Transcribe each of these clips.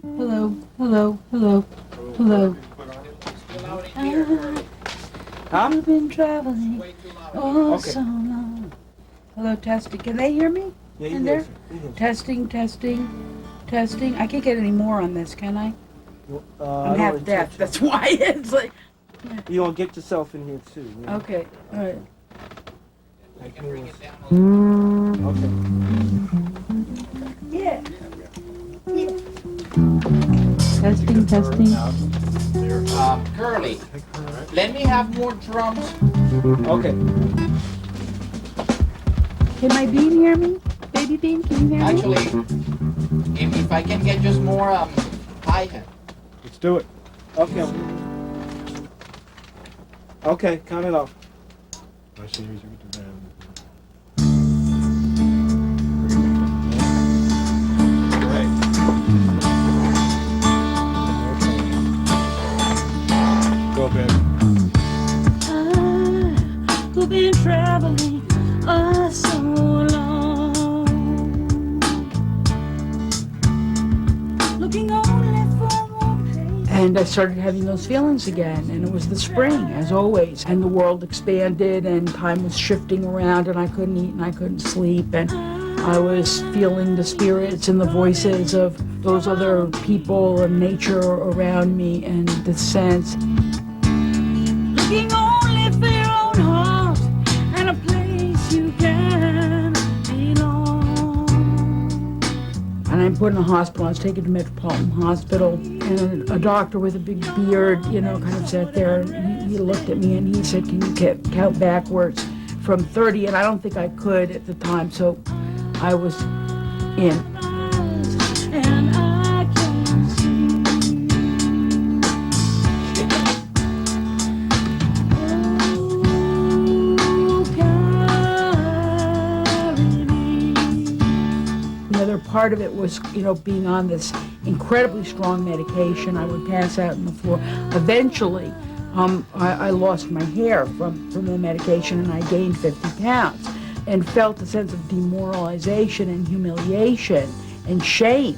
Hello, hello, hello, hello. I've been traveling so long. Hello, testing. Can they hear me? Yeah, in there? Testing, testing, testing. I can't get any more on this, can I? I'm half deaf. That's why it's like. You're going to get yourself in here too. Yeah. Okay, all right. Okay. Yeah. Testing, testing. Curly, let me have more drums. Okay. Can my bean hear me? Baby bean, can you hear me? Actually, if I can get just more hi-hat. Let's do it. Okay. Okay, count it off. Go, babe. I've been traveling so long, looking only for one place. And I started having those feelings again, and it was the spring, as always, and the world expanded, and time was shifting around, and I couldn't eat and I couldn't sleep, and I was feeling the spirits and the voices of those other people and nature around me, and the sense. Looking only for your own heart and a place you can belong. And I'm put in a hospital. I was taken to Metropolitan Hospital, and a doctor with a big beard, kind of sat there, and he looked at me and he said, "Can you count backwards from 30?" And I don't think I could at the time, so I was in. And I can see. Part of it was, being on this incredibly strong medication. I would pass out on the floor. Eventually, I lost my hair from the medication, and I gained 50 pounds and felt a sense of demoralization and humiliation and shame.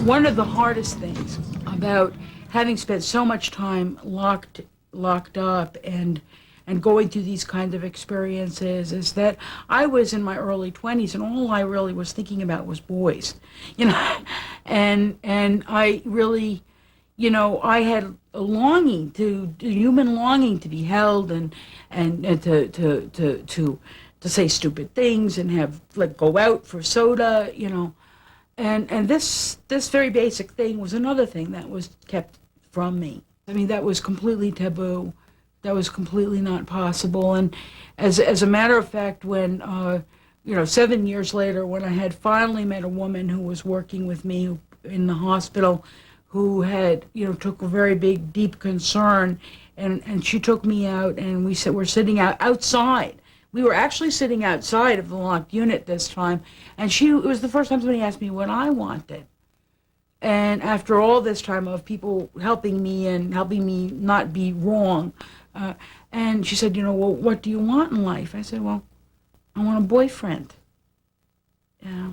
One of the hardest things about having spent so much time locked up and going through these kinds of experiences is that I was in my early 20s, and all I really was thinking about was boys, and I really, I had a longing a human longing to be held and to say stupid things and go out for soda, And this very basic thing was another thing that was kept from me. I mean, that was completely taboo. That was completely not possible. And as a matter of fact, when 7 years later, when I had finally met a woman who was working with me in the hospital, who had took a very big, deep concern, and she took me out, and we're sitting outside. We were actually sitting outside of the locked unit this time, and it was the first time somebody asked me what I wanted. And after all this time of people helping me and helping me not be wrong, and she said, well, what do you want in life? I said, well, I want a boyfriend. Yeah.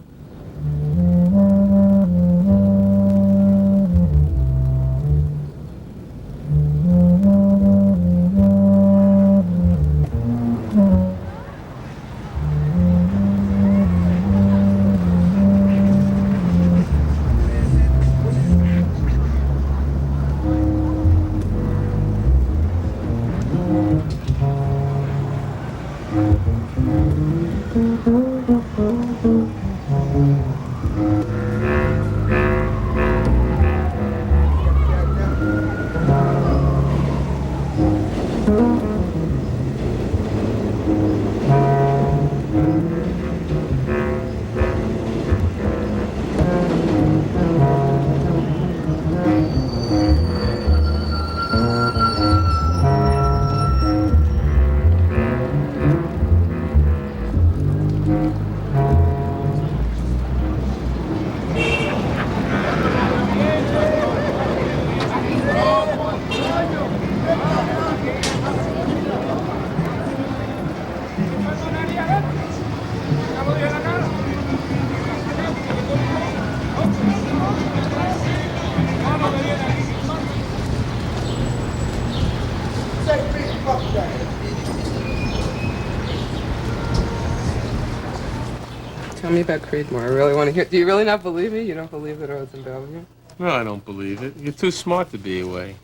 Tell me about Creedmoor. I really want to hear. Do you really not believe me? You don't believe that I was in Bellevue? No, I don't believe it. You're too smart to be away.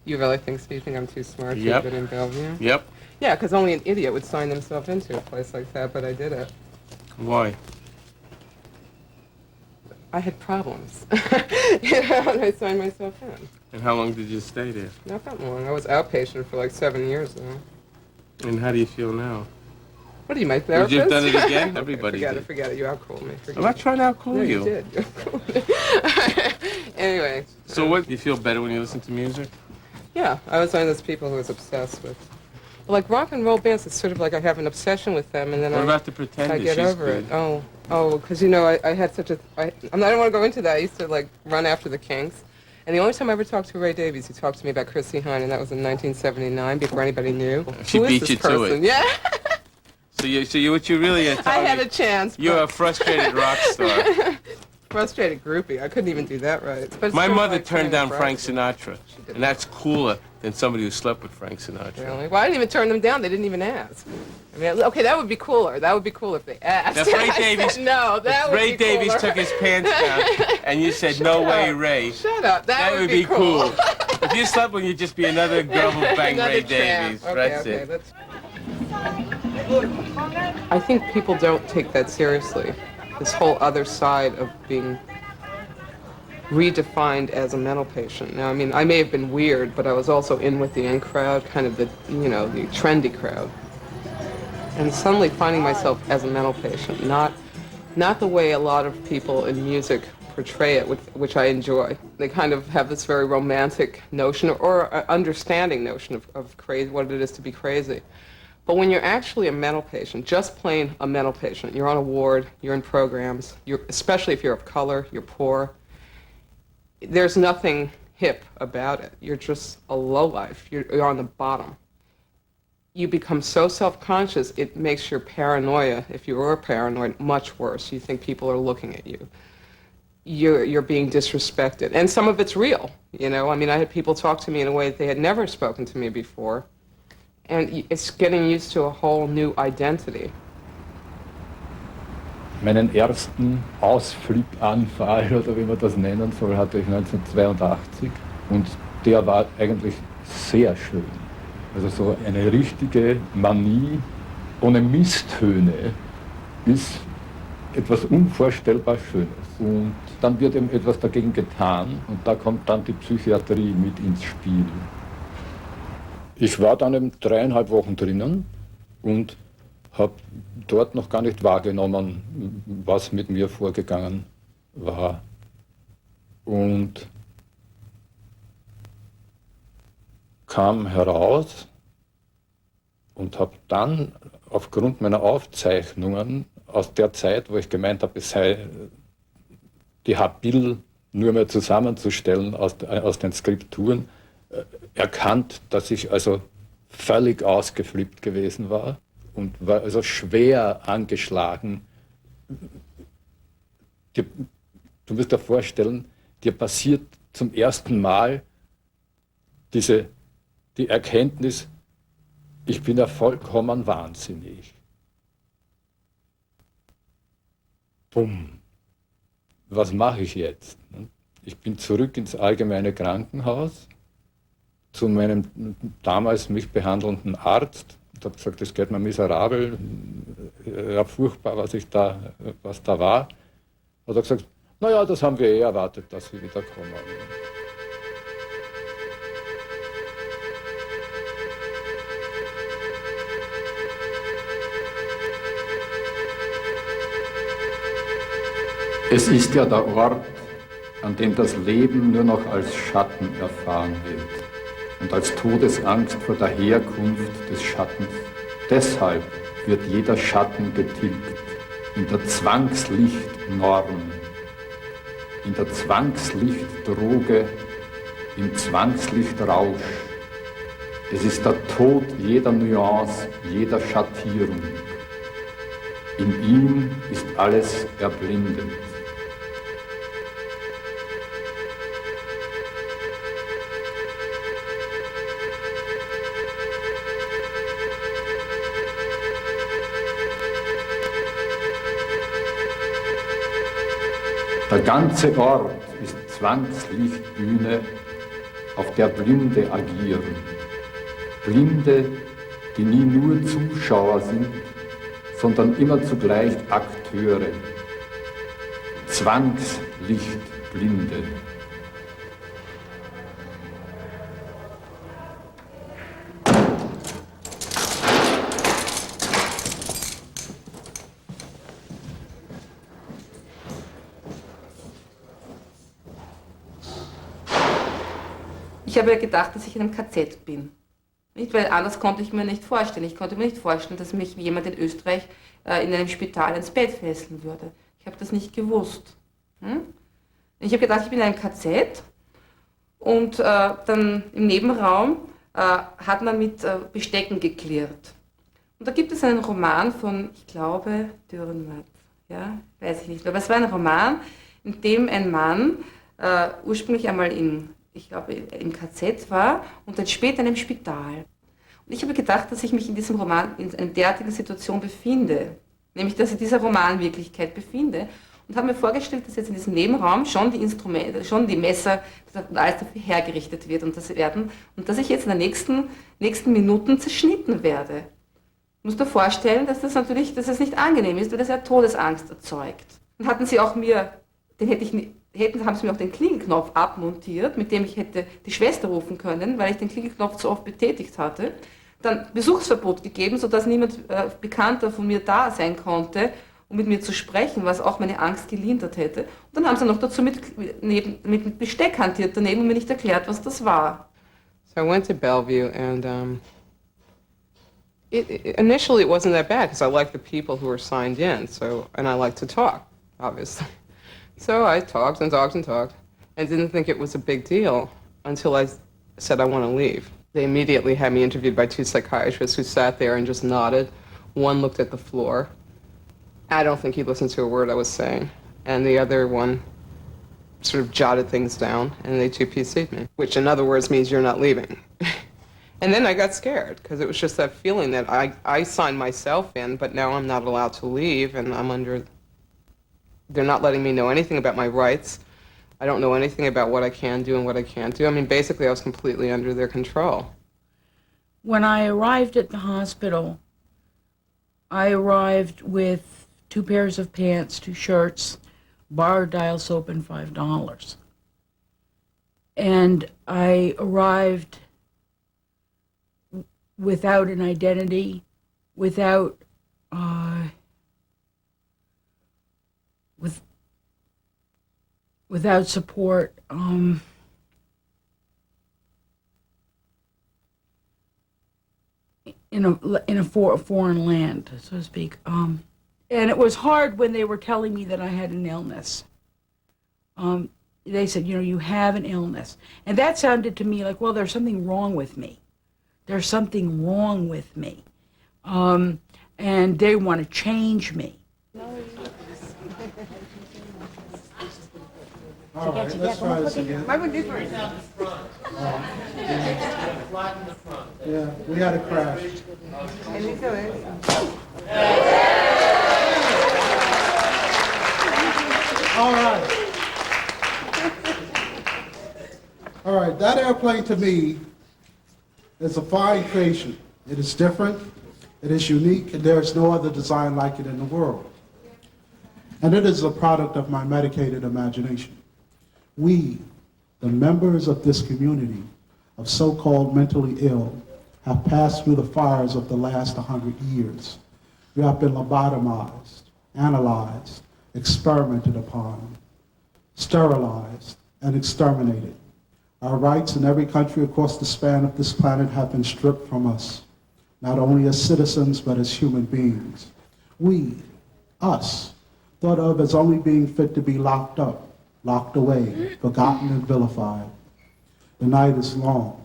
You really think, so you think I'm too smart to Yep. have been in Bellevue? Yep. Yeah, because only an idiot would sign themselves into a place like that, but I did it. Why? I had problems. You know, and I signed myself in. And how long did you stay there? Not that long. I was outpatient for like 7 years, though. And how do you feel now? What are you, my Would therapist? you have done it again? Okay, Everybody forget did. it, forget it. You outcooled me. Forget I'm not it. trying to outcool No, you. you did. You outcooled me. Anyway. So what, do you feel better when you listen to music? Yeah, I was one of those people who was obsessed with. Like rock and roll bands, it's sort of like I have an obsession with them, and then What I about the Pretender? I get She's over good. it. Oh, because you know I had such a. I don't want to go into that. I used to like run after the Kinks, and the only time I ever talked to Ray Davies, he talked to me about Chrissie Hynde, and that was in 1979 before anybody knew. She Who is beat this you to person? it. Yeah, So what you really are I telling had me, a chance. you're a but frustrated rock star. frustrated groupie. I couldn't even do that right. But it's My sort of mother like turned playing down Frank Brad. Sinatra, and that's cooler than somebody who slept with Frank Sinatra. Really? Well, I didn't even turn them down. They didn't even ask. I mean, okay, that would be cooler. That would be cool if they asked. If Ray I Davies, said, no, that would Ray be Davies cooler. took his pants down, and you said, "No way, Ray." Shut up. That would be cool. cool. If you slept with him, you'd just be another girl who banged Another Ray tramp. Davies. Okay, That's okay, it. that's... I think people don't take that seriously. This whole other side of being redefined as a mental patient. Now, I mean, I may have been weird, but I was also in with the in crowd, kind of the, you know, the trendy crowd. And suddenly finding myself as a mental patient, not the way a lot of people in music portray it, which I enjoy. They kind of have this very romantic notion or understanding notion of crazy, what it is to be crazy. But when you're actually a mental patient, just plain a mental patient, you're on a ward, you're in programs, especially if you're of color, you're poor, there's nothing hip about it. You're just a lowlife. You're on the bottom. You become so self-conscious, it makes your paranoia, if you were paranoid, much worse. You think people are looking at you. You're being disrespected. And some of it's real, you know. I mean, I had people talk to me in a way that they had never spoken to me before. And it's getting used to a whole new identity. Meinen ersten Ausflippanfall, oder wie man das nennen soll, hatte ich 1982 und der war eigentlich sehr schön. Also so eine richtige Manie ohne Misstöne ist etwas unvorstellbar Schönes. Und dann wird eben etwas dagegen getan und da kommt dann die Psychiatrie mit ins Spiel. Ich war dann eben 3,5 Wochen drinnen und habe dort noch gar nicht wahrgenommen, was mit mir vorgegangen war. Und kam heraus und habe dann aufgrund meiner Aufzeichnungen aus der Zeit, wo ich gemeint habe, es sei die Habil nur mehr zusammenzustellen aus den Skripturen, erkannt, dass ich also völlig ausgeflippt gewesen war und war also schwer angeschlagen. Du musst dir vorstellen, dir passiert zum ersten Mal die Erkenntnis, ich bin ja vollkommen wahnsinnig. Bumm. Was mache ich jetzt? Ich bin zurück ins allgemeine Krankenhaus zu meinem damals mich behandelnden Arzt und habe gesagt, es geht mir miserabel, ja, furchtbar, was da war. Hat er gesagt, naja, das haben wir erwartet, dass Sie wieder kommen. Es ist ja der Ort, an dem das Leben nur noch als Schatten erfahren wird und als Todesangst vor der Herkunft des Schattens. Deshalb wird jeder Schatten getilgt in der Zwangslichtnorm, in der Zwangslichtdroge, im Zwangslichtrausch. Es ist der Tod jeder Nuance, jeder Schattierung. In ihm ist alles erblindend. Der ganze Ort ist Zwangslichtbühne, auf der Blinde agieren. Blinde, die nie nur Zuschauer sind, sondern immer zugleich Akteure. Zwangslichtblinde. Ich habe ja gedacht, dass ich in einem KZ bin. Nicht, weil anders konnte ich mir nicht vorstellen. Ich konnte mir nicht vorstellen, dass mich jemand in Österreich in einem Spital ins Bett fesseln würde. Ich habe das nicht gewusst. Ich habe gedacht, ich bin in einem KZ und dann im Nebenraum hat man mit Bestecken geklirrt. Und da gibt es einen Roman von, ich glaube, Dürrenmatt, ja, weiß ich nicht, aber es war ein Roman, in dem ein Mann ursprünglich einmal ich glaube, im KZ war und dann später in einem Spital. Und ich habe gedacht, dass ich mich in diesem Roman in einer derartigen Situation befinde, nämlich dass ich in dieser Romanwirklichkeit befinde und habe mir vorgestellt, dass jetzt in diesem Nebenraum schon die Instrumente, schon die Messer und alles dafür hergerichtet wird und dass ich jetzt in den nächsten Minuten zerschnitten werde. Ich muss dir vorstellen, dass das nicht angenehm ist, weil das ja Todesangst erzeugt. Dann hatten sie auch haben sie mir auch den Klingelknopf abmontiert, mit dem ich hätte die Schwester rufen können, weil ich den Klingelknopf zu oft betätigt hatte. Dann Besuchsverbot gegeben, sodass niemand Bekannter von mir da sein konnte, um mit mir zu sprechen, was auch meine Angst gelindert hätte. Und dann haben sie noch dazu mit Besteck hantiert daneben und mir nicht erklärt, was das war. So I went to Bellevue and initially it wasn't that bad because I liked the people who were signed in, and I like to talk, obviously. So I talked and talked and talked and didn't think it was a big deal until I said I want to leave. They immediately had me interviewed by 2 psychiatrists who sat there and just nodded. One looked at the floor. I don't think he listened to a word I was saying. And the other one sort of jotted things down and they 2PC'd me, which in other words means you're not leaving. And then I got scared because it was just that feeling that I signed myself in, but now I'm not allowed to leave and they're not letting me know anything about my rights. I don't know anything about what I can do and what I can't do. I mean, basically, I was completely under their control. When I arrived at the hospital, I arrived with 2 pairs of pants, 2 shirts, bar, dial soap, and $5. And I arrived without an identity, without without support, in a foreign land, so to speak. And it was hard when they were telling me that I had an illness. They said, you have an illness. And that sounded to me like, well, there's something wrong with me. There's something wrong with me. And they want to change me. All right, let's try this again. Yeah, we had a crash. All right. All right, that airplane to me is a fine creation. It is different, it is unique, and there is no other design like it in the world. And it is a product of my medicated imagination. We, the members of this community of so-called mentally ill, have passed through the fires of the last 100 years. We have been lobotomized, analyzed, experimented upon, sterilized, and exterminated. Our rights in every country across the span of this planet have been stripped from us, not only as citizens, but as human beings. We, us, thought of as only being fit to be locked up, locked away, forgotten and vilified. The night is long,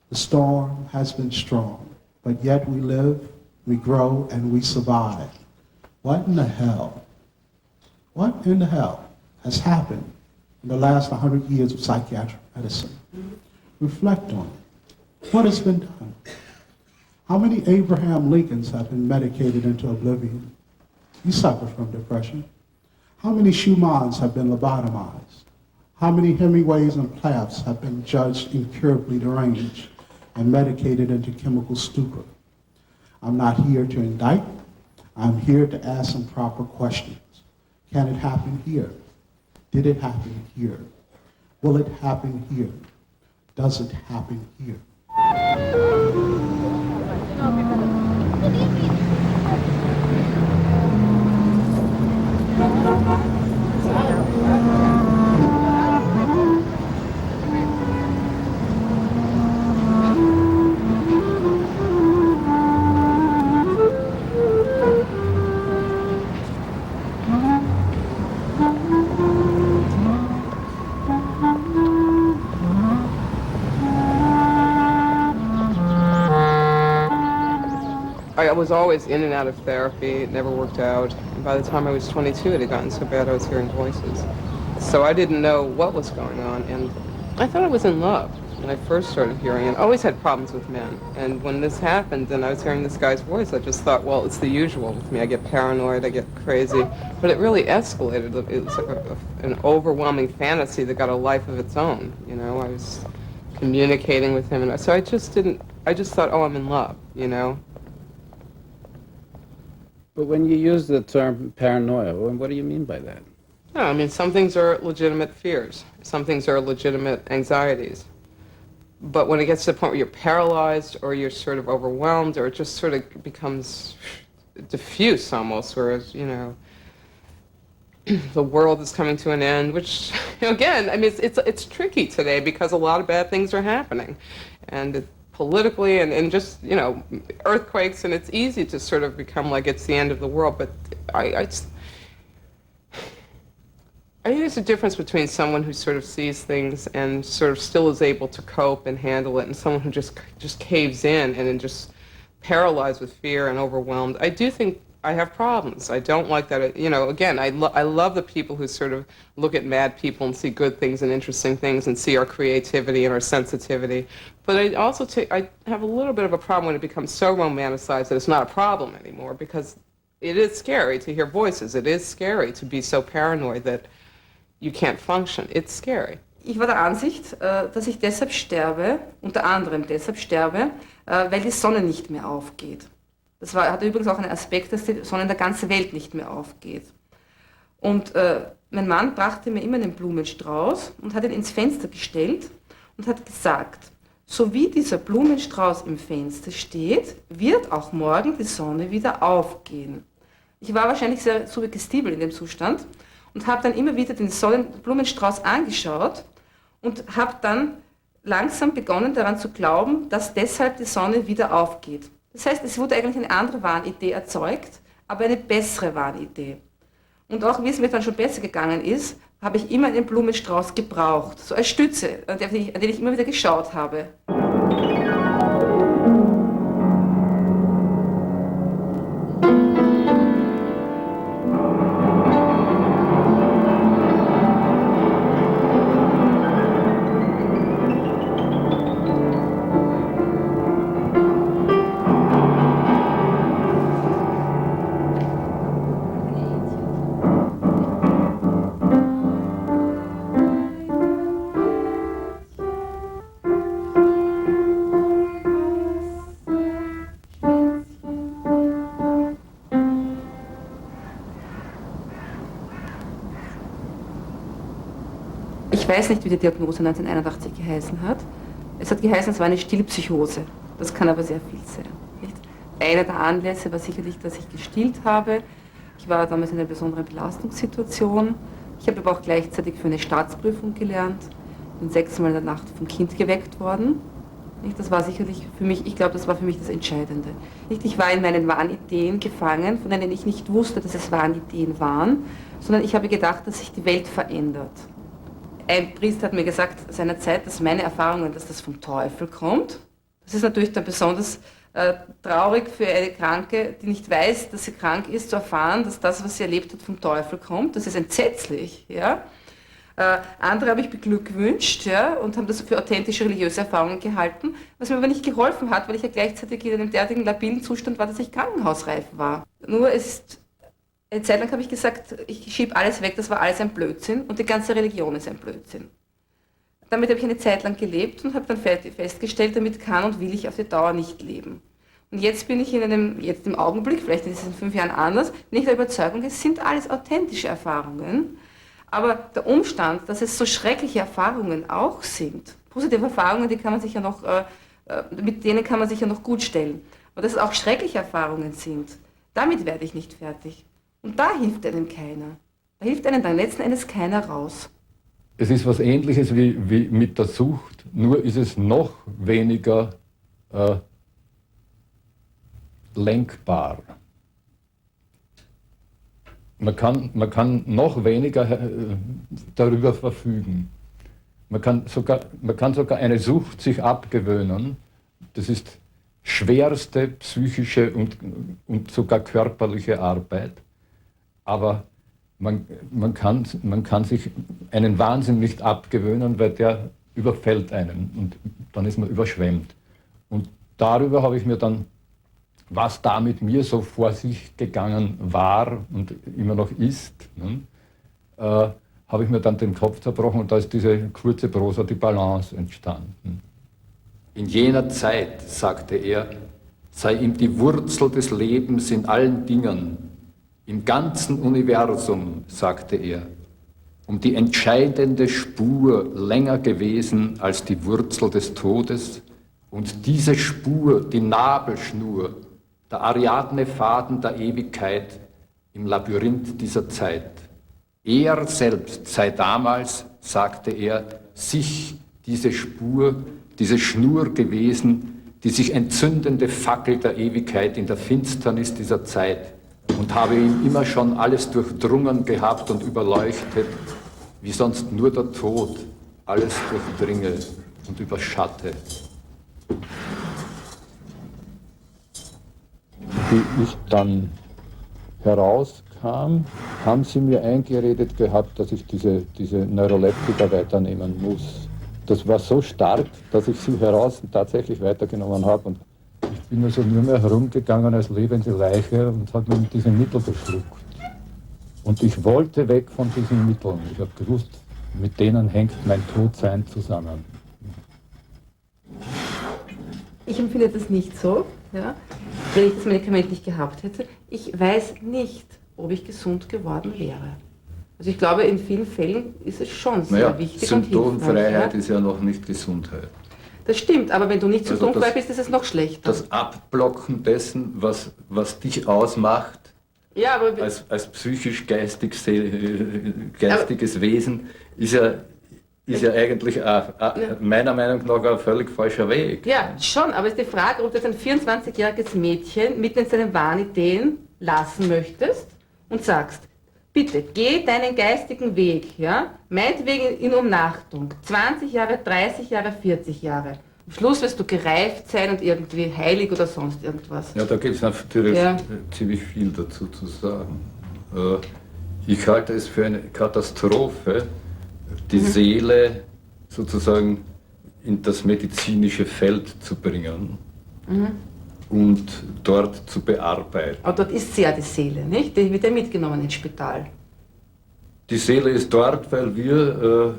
the storm has been strong, but yet we live, we grow, and we survive. What in the hell has happened in the last 100 years of psychiatric medicine? Reflect on it. What has been done? How many Abraham Lincolns have been medicated into oblivion? You suffer from depression. How many Schumanns have been lobotomized? How many Hemingways and Plaths have been judged incurably deranged and medicated into chemical stupor? I'm not here to indict. I'm here to ask some proper questions. Can it happen here? Did it happen here? Will it happen here? Does it happen here? I was always in and out of therapy. It never worked out. And by the time I was 22, it had gotten so bad I was hearing voices. So I didn't know what was going on, and I thought I was in love when I first started hearing it. I always had problems with men. And when this happened and I was hearing this guy's voice, I just thought, well, it's the usual with me. I get paranoid, I get crazy. But it really escalated. It was like an overwhelming fantasy that got a life of its own. You know, I was communicating with him, and so I just thought, oh, I'm in love, you know? But when you use the term paranoia, what do you mean by that? No, I mean, some things are legitimate fears. Some things are legitimate anxieties. But when it gets to the point where you're paralyzed or you're sort of overwhelmed or it just sort of becomes diffuse almost, whereas, you know, the world is coming to an end, which, again, I mean, it's tricky today because a lot of bad things are happening. And politically and just, you know, earthquakes, and it's easy to sort of become like it's the end of the world. But I think there's a difference between someone who sort of sees things and sort of still is able to cope and handle it, and someone who just caves in and then just paralyzed with fear and overwhelmed. I do think I have problems. I don't like that. You know, again, I love the people who sort of look at mad people and see good things and interesting things and see our creativity and our sensitivity. But I also I have a little bit of a problem when it becomes so romanticized that it's not a problem anymore, because it is scary to hear voices. It is scary to be so paranoid that you can't function. It's scary. Ich war der Ansicht, dass ich deshalb sterbe, unter anderem deshalb sterbe, weil die Sonne nicht mehr aufgeht. Das hat übrigens auch einen Aspekt, dass die Sonne in der ganzen Welt nicht mehr aufgeht. Und mein Mann brachte mir immer einen Blumenstrauß und hat ihn ins Fenster gestellt und hat gesagt, so wie dieser Blumenstrauß im Fenster steht, wird auch morgen die Sonne wieder aufgehen. Ich war wahrscheinlich sehr suggestibel in dem Zustand und habe dann immer wieder den Blumenstrauß angeschaut und habe dann langsam begonnen daran zu glauben, dass deshalb die Sonne wieder aufgeht. Das heißt, es wurde eigentlich eine andere Wahnidee erzeugt, aber eine bessere Wahnidee. Und auch wie es mir dann schon besser gegangen ist, habe ich immer einen Blumenstrauß gebraucht, so als Stütze, an den ich immer wieder geschaut habe. Ich weiß nicht, wie die Diagnose 1981 geheißen hat. Es hat geheißen, es war eine Stillpsychose. Das kann aber sehr viel sein. Nicht? Einer der Anlässe war sicherlich, dass ich gestillt habe. Ich war damals in einer besonderen Belastungssituation. Ich habe aber auch gleichzeitig für eine Staatsprüfung gelernt. Bin 6-mal in der Nacht vom Kind geweckt worden. Nicht? Das war sicherlich für mich, ich glaube, das war für mich das Entscheidende. Nicht? Ich war in meinen Wahnideen gefangen, von denen ich nicht wusste, dass es Wahnideen waren, sondern ich habe gedacht, dass sich die Welt verändert. Ein Priester hat mir gesagt seinerzeit, dass meine Erfahrungen, dass das vom Teufel kommt. Das ist natürlich dann besonders traurig für eine Kranke, die nicht weiß, dass sie krank ist, zu erfahren, dass das, was sie erlebt hat, vom Teufel kommt. Das ist entsetzlich. Ja? Andere habe ich beglückwünscht, ja, und haben das für authentische religiöse Erfahrungen gehalten, was mir aber nicht geholfen hat, weil ich ja gleichzeitig in einem derartigen labilen Zustand war, dass ich krankenhausreif war. Nur es ist Eine Zeit lang habe ich gesagt, ich schiebe alles weg, das war alles ein Blödsinn und die ganze Religion ist ein Blödsinn. Damit habe ich eine Zeit lang gelebt und habe dann festgestellt, damit kann und will ich auf die Dauer nicht leben. Und jetzt bin ich jetzt im Augenblick, vielleicht ist es in 5 Jahren anders, nicht der Überzeugung, es sind alles authentische Erfahrungen, aber der Umstand, dass es so schreckliche Erfahrungen auch sind, positive Erfahrungen, die kann man sich ja noch, mit denen kann man sich ja noch gut stellen, aber dass es auch schreckliche Erfahrungen sind, damit werde ich nicht fertig. Und da hilft einem keiner. Da hilft einem dann letzten Endes keiner raus. Es ist was Ähnliches wie mit der Sucht, nur ist es noch weniger lenkbar. Man kann noch weniger darüber verfügen. Man kann sogar eine Sucht sich abgewöhnen. Das ist schwerste psychische und sogar körperliche Arbeit. Aber man kann sich einen Wahnsinn nicht abgewöhnen, weil der überfällt einen und dann ist man überschwemmt. Und darüber habe ich mir dann, was da mit mir so vor sich gegangen war und immer noch ist, habe ich mir dann den Kopf zerbrochen und da ist diese kurze Prosa, die Balance, entstanden. In jener Zeit, sagte er, sei ihm die Wurzel des Lebens in allen Dingen, im ganzen Universum, sagte er, um die entscheidende Spur länger gewesen als die Wurzel des Todes und diese Spur, die Nabelschnur, der Ariadne-Faden der Ewigkeit im Labyrinth dieser Zeit. Er selbst sei damals, sagte er, sich diese Spur, diese Schnur gewesen, die sich entzündende Fackel der Ewigkeit in der Finsternis dieser Zeit und habe ihm immer schon alles durchdrungen gehabt und überleuchtet, wie sonst nur der Tod alles durchdringe und überschatte. Wie ich dann herauskam, haben sie mir eingeredet gehabt, dass ich diese Neuroleptika weiternehmen muss. Das war so stark, dass ich sie heraus tatsächlich weitergenommen habe. Und ich bin also nur mehr herumgegangen als lebende Leiche und habe mir diese Mittel geschluckt. Und ich wollte weg von diesen Mitteln. Ich habe gewusst, mit denen hängt mein Todsein zusammen. Ich empfinde das nicht so, ja, wenn ich das Medikament nicht gehabt hätte. Ich weiß nicht, ob ich gesund geworden wäre. Also ich glaube, in vielen Fällen ist es schon sehr wichtig und hilfreich. Symptomfreiheit ist ja noch nicht Gesundheit. Das stimmt, aber wenn du nicht symptomfrei bist, ist es noch schlechter. Das Abblocken dessen, was dich ausmacht, ja, aber als psychisch-geistiges Wesen, ist ja eigentlich meiner Meinung nach ein völlig falscher Weg. Ja, schon, aber es ist die Frage, ob du jetzt ein 24-jähriges Mädchen mitten in seinen Wahnideen lassen möchtest und sagst, bitte, geh deinen geistigen Weg, ja, meinetwegen in Umnachtung, 20 Jahre, 30 Jahre, 40 Jahre. Am Schluss wirst du gereift sein und irgendwie heilig oder sonst irgendwas. Ja, da gibt es natürlich ziemlich viel dazu zu sagen. Ich halte es für eine Katastrophe, die Seele sozusagen in das medizinische Feld zu bringen und dort zu bearbeiten. Aber dort ist sie ja die Seele, nicht? Die wird ja mitgenommen ins Spital. Die Seele ist dort, weil wir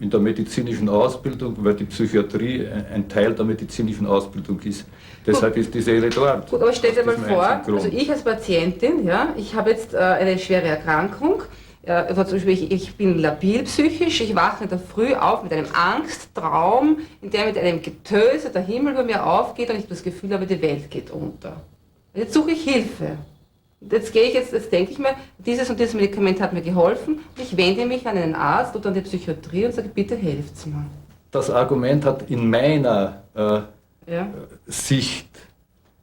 in der medizinischen Ausbildung, weil die Psychiatrie ein Teil der medizinischen Ausbildung ist. Deshalb ist die Seele dort. Gut, aber stell dir mal vor, also ich als Patientin, ja, ich habe jetzt eine schwere Erkrankung, also zum Beispiel ich bin labil psychisch, ich wache in der Früh auf mit einem Angsttraum, in dem mit einem Getöse der Himmel über mir aufgeht und ich das Gefühl habe, die Welt geht unter. Jetzt suche ich Hilfe. Jetzt denke ich mir, dieses und dieses Medikament hat mir geholfen und ich wende mich an einen Arzt oder an die Psychiatrie und sage, bitte helft's mir. Das Argument hat in meiner Sicht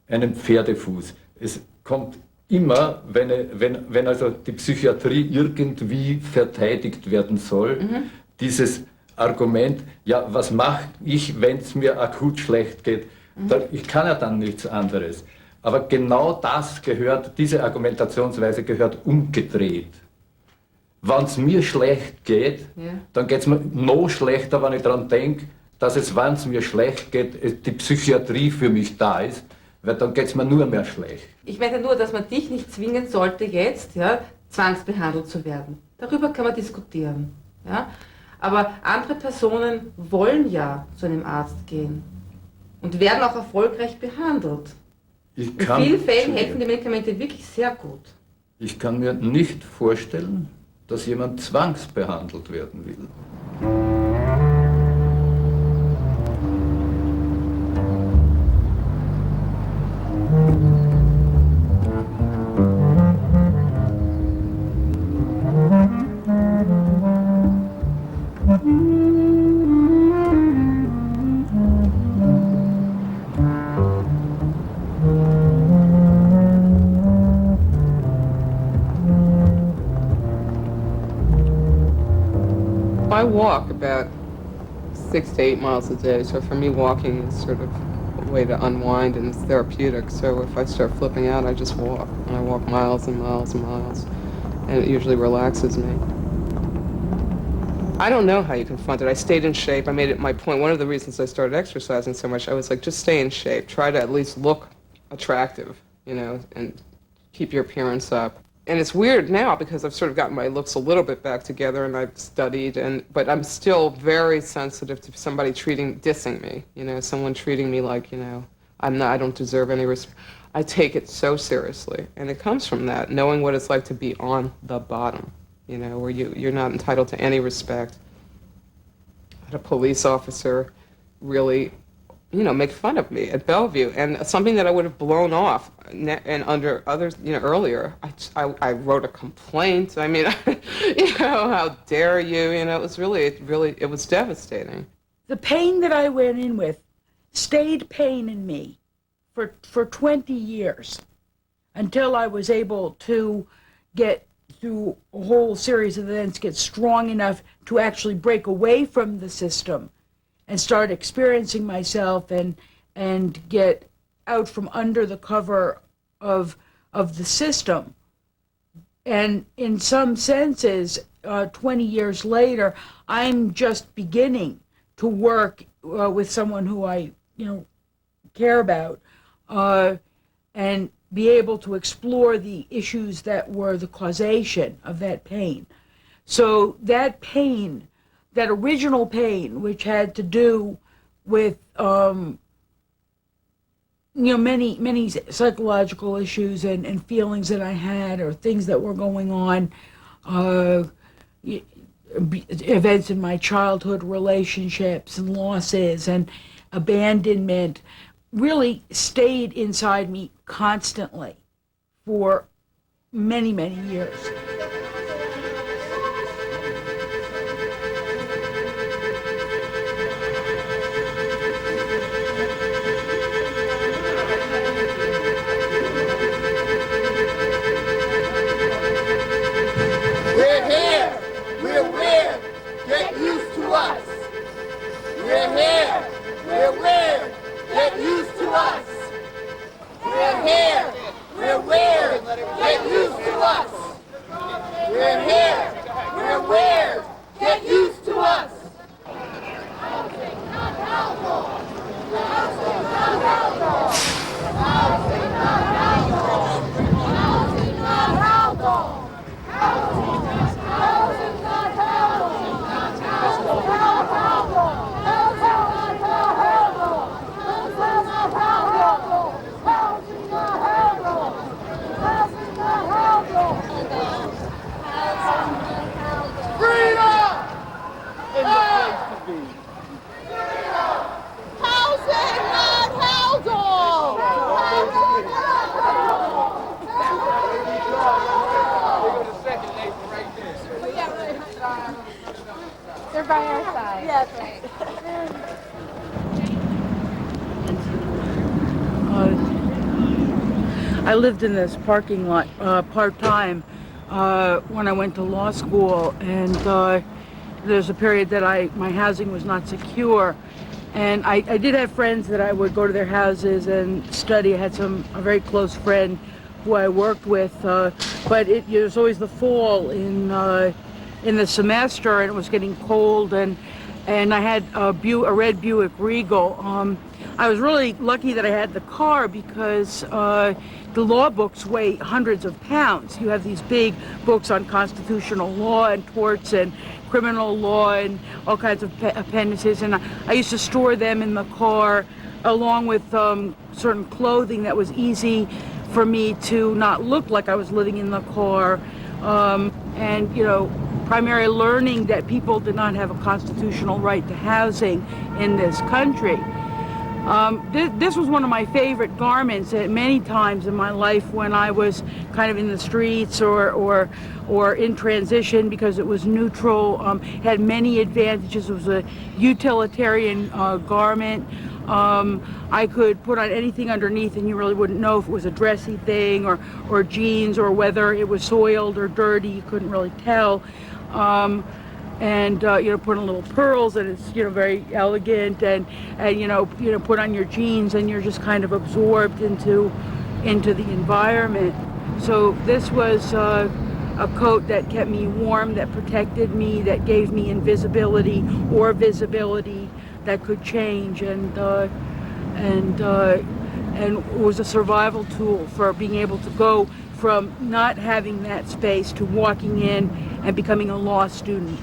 einen Pferdefuß. Es kommt immer, wenn also die Psychiatrie irgendwie verteidigt werden soll, dieses Argument, ja, was mache ich, wenn es mir akut schlecht geht? Ich kann ja dann nichts anderes. Aber genau das diese Argumentationsweise gehört umgedreht. Wenn es mir schlecht geht, dann geht es mir noch schlechter, wenn ich daran denke, dass es, wenn es mir schlecht geht, die Psychiatrie für mich da ist, weil dann geht es mir nur mehr schlecht. Ich meine nur, dass man dich nicht zwingen sollte, jetzt zwangsbehandelt zu werden. Darüber kann man diskutieren. Ja? Aber andere Personen wollen ja zu einem Arzt gehen und werden auch erfolgreich behandelt. In vielen Fällen helfen die Medikamente wirklich sehr gut. Ich kann mir nicht vorstellen, dass jemand zwangsbehandelt werden will. I walk about 6 to 8 miles a day, so for me walking is sort of a way to unwind and it's therapeutic. So if I start flipping out, I just walk. And I walk miles and miles and miles, and it usually relaxes me. I don't know how you confront it. I stayed in shape. I made it my point. One of the reasons I started exercising so much, I was like, just stay in shape. Try to at least look attractive, you know, and keep your appearance up. And it's weird now because I've sort of gotten my looks a little bit back together and I've studied, but I'm still very sensitive to somebody dissing me, you know, someone treating me like, you know, I don't deserve any respect. I take it so seriously. And it comes from that, knowing what it's like to be on the bottom, you know, where you're not entitled to any respect. I had a police officer really, you know, make fun of me at Bellevue, and something that I would have blown off and under others, you know, earlier. I wrote a complaint. I mean, you know, how dare you? You know, it was devastating. The pain that I went in with stayed pain in me for 20 years until I was able to get through a whole series of events, get strong enough to actually break away from the system and start experiencing myself and get out from under the cover of the system. And in some senses, 20 years later, I'm just beginning to work with someone who I, you know, care about, and be able to explore the issues that were the causation of that pain. So that pain, that original pain, which had to do with you know, many psychological issues and feelings that I had, or things that were going on, events in my childhood, relationships and losses and abandonment, really stayed inside me constantly for many, many years. They're by our side. Yeah, that's right. I lived in this parking lot part-time when I went to law school, and there's a period that my housing was not secure, and I did have friends that I would go to their houses and study. I had a very close friend who I worked with, but it was always the fall in the semester, and it was getting cold, and and I had a red Buick Regal. I was really lucky that I had the car because the law books weigh hundreds of pounds. You have these big books on constitutional law and torts and criminal law and all kinds of appendices, and I used to store them in the car along with certain clothing that was easy for me to not look like I was living in the car, and primarily learning that people did not have a constitutional right to housing in this country. This was one of my favorite garments at many times in my life when I was kind of in the streets or in transition, because it was neutral, had many advantages. It was a utilitarian garment. I could put on anything underneath and you really wouldn't know if it was a dressy thing or jeans, or whether it was soiled or dirty. You couldn't really tell. And put on little pearls, and it's very elegant, and put on your jeans and you're just kind of absorbed into the environment. So this was a coat that kept me warm, that protected me, that gave me invisibility or visibility that could change, and was a survival tool for being able to go from not having that space to walking in and becoming a law student.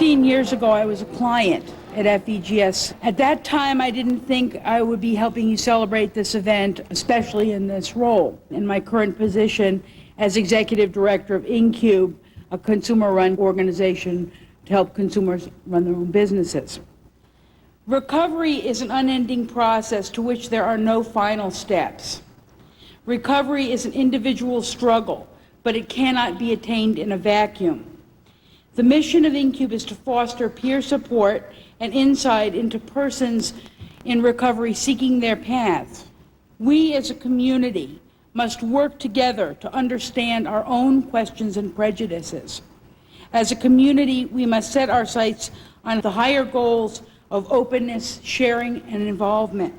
Years ago, I was a client at FEGS. At that time, I didn't think I would be helping you celebrate this event, especially in this role. In my current position as executive director of InCube, a consumer-run organization to help consumers run their own businesses. Recovery is an unending process to which there are no final steps. Recovery is an individual struggle, but it cannot be attained in a vacuum. The mission of InCube is to foster peer support and insight into persons in recovery seeking their paths. We as a community must work together to understand our own questions and prejudices. As a community, we must set our sights on the higher goals of openness, sharing, and involvement.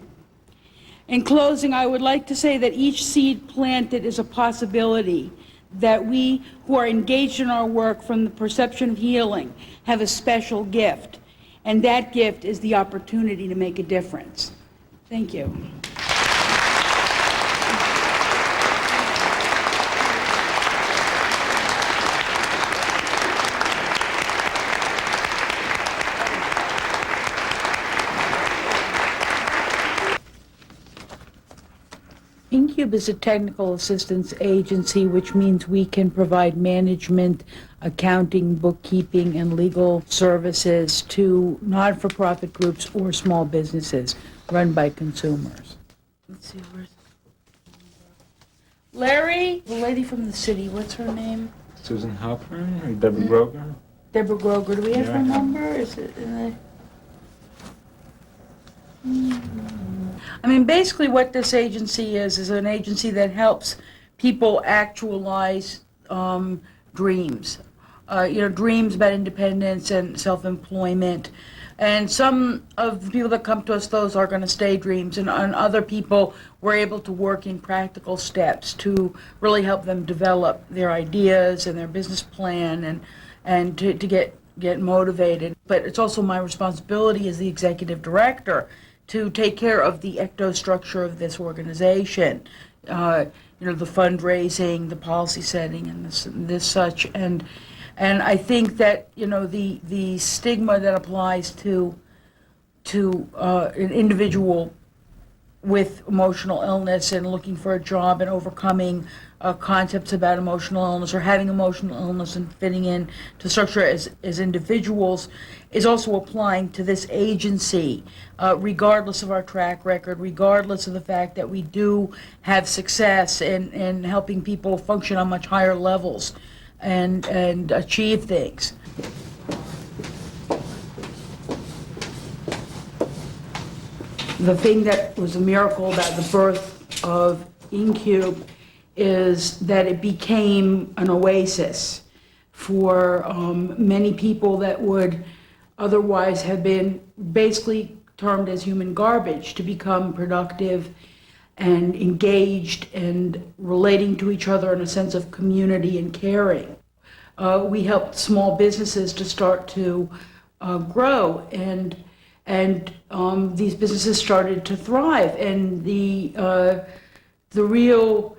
In closing, I would like to say that each seed planted is a possibility, that we who are engaged in our work from the perception of healing have a special gift, and that gift is the opportunity to make a difference. Thank you. InCube is a technical assistance agency, which means we can provide management, accounting, bookkeeping, and legal services to not-for-profit groups or small businesses run by consumers. Let's see, where's Larry? The lady from the city, what's her name? Susan Harper and Deborah Groger. Deborah Groger. Do we have her Yeah. number? Is it in the... I mean, basically what this agency is an agency that helps people actualize dreams. Dreams about independence and self-employment. And some of the people that come to us, those are going to stay dreams. And other people, we're able to work in practical steps to really help them develop their ideas and their business plan and to get motivated. But it's also my responsibility as the executive director to take care of the ectostructure of this organization. The fundraising, the policy setting, and this such. And I think that, the stigma that applies to an individual with emotional illness and looking for a job and overcoming concepts about emotional illness or having emotional illness and fitting in to structure as individuals is also applying to this agency, regardless of our track record, regardless of the fact that we do have success in helping people function on much higher levels and achieve things. The thing that was a miracle about the birth of InCube is that it became an oasis for many people that would otherwise have been basically termed as human garbage to become productive and engaged and relating to each other in a sense of community and caring. We helped small businesses to start to grow, and these businesses started to thrive, and the real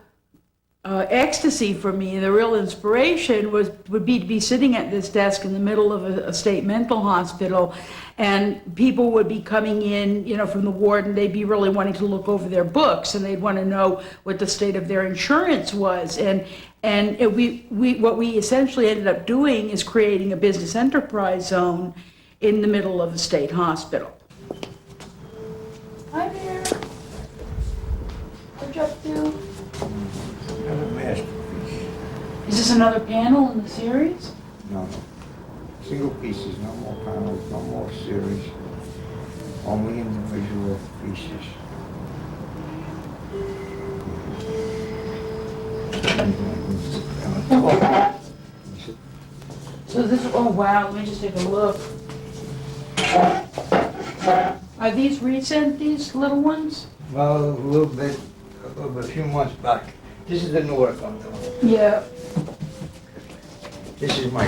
ecstasy for me, the real inspiration would be to be sitting at this desk in the middle of a state mental hospital, and people would be coming in, from the ward, and they'd be really wanting to look over their books, and they'd want to know what the state of their insurance was, and what we essentially ended up doing is creating a business enterprise zone in the middle of a state hospital. Hi there. What you up to? Another masterpiece. Is this another panel in the series? No. Single pieces, no more panels, no more series. Only individual pieces. So this, oh wow, let me just take a look. Are these recent, these little ones? Well, a little bit, a few months back. This is the newer content. Yeah. This is my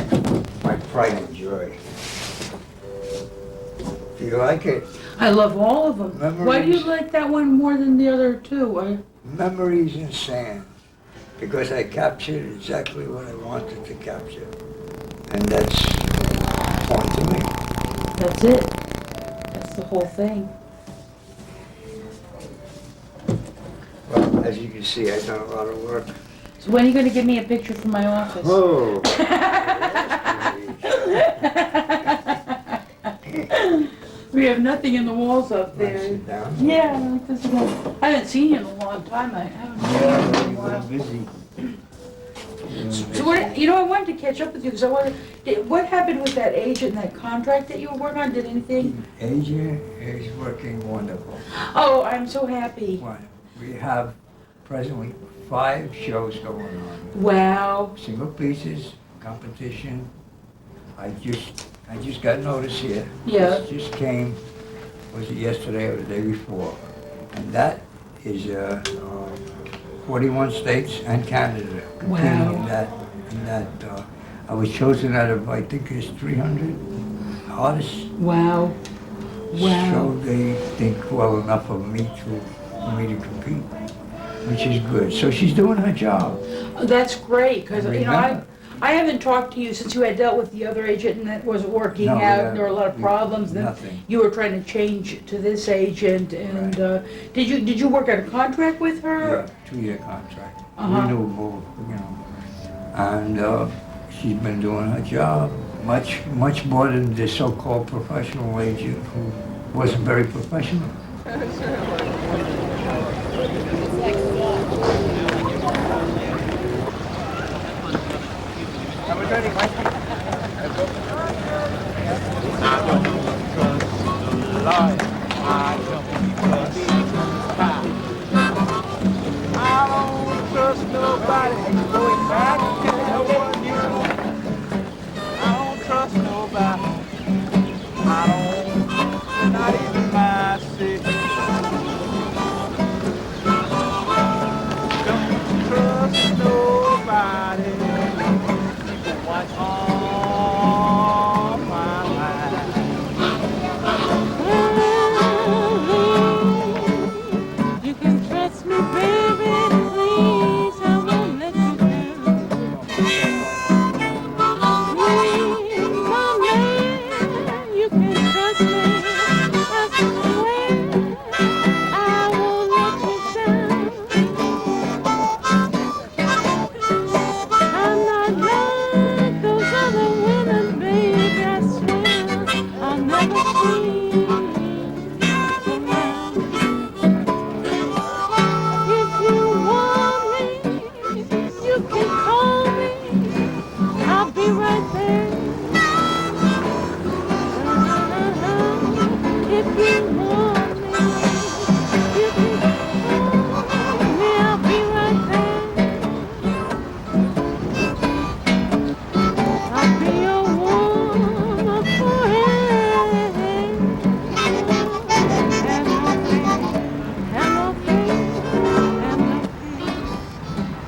pride and joy. Do you like it? I love all of them. Memories. Why do you like that one more than the other two? Memories in sand. Because I captured exactly what I wanted to capture. And that's important to me. That's it. That's the whole thing. Well, as you can see, I've done a lot of work. So when are you going to give me a picture from my office? Oh. We have nothing in the walls up there. Sit down. Yeah, I like this one. I haven't seen you in a long time. I haven't seen you in a while. Busy. So what, I wanted to catch up with you because what happened with that agent and that contract that you were working on? Did anything? Agent is working wonderful. Oh, I'm so happy. Well, we have presently 5 shows going on. Wow. Single pieces, competition. I just got notice here. Yeah. This just came, was it yesterday or the day before? And that is 41 states and Canada competing in that. I was chosen out of, I think it's 300 artists. Wow. Wow. So they think well enough of me for me to compete, which is good. So she's doing her job. Oh, that's great because Remember. I haven't talked to you since you had dealt with the other agent and that wasn't working No, out. There were a lot of problems. Then nothing. you were trying to change to this agent, and did you work out a contract with her? Yeah, 2-year contract, Uh-huh. renewable, And she's been doing her job much more than the so-called professional agent who wasn't very professional.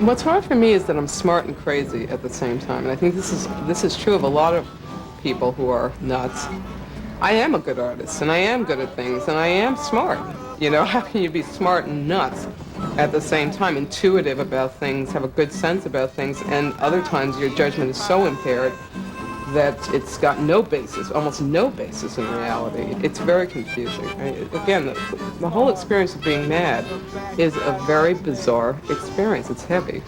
What's hard for me is that I'm smart and crazy at the same time, and I think this is true of a lot of people who are nuts. I am a good artist, and I am good at things, and I am smart. You know, how can you be smart and nuts at the same time, intuitive about things, have a good sense about things, and other times your judgment is so impaired that it's got no basis, almost no basis in reality. It's very confusing. Again, the whole experience of being mad is a very bizarre experience. It's heavy.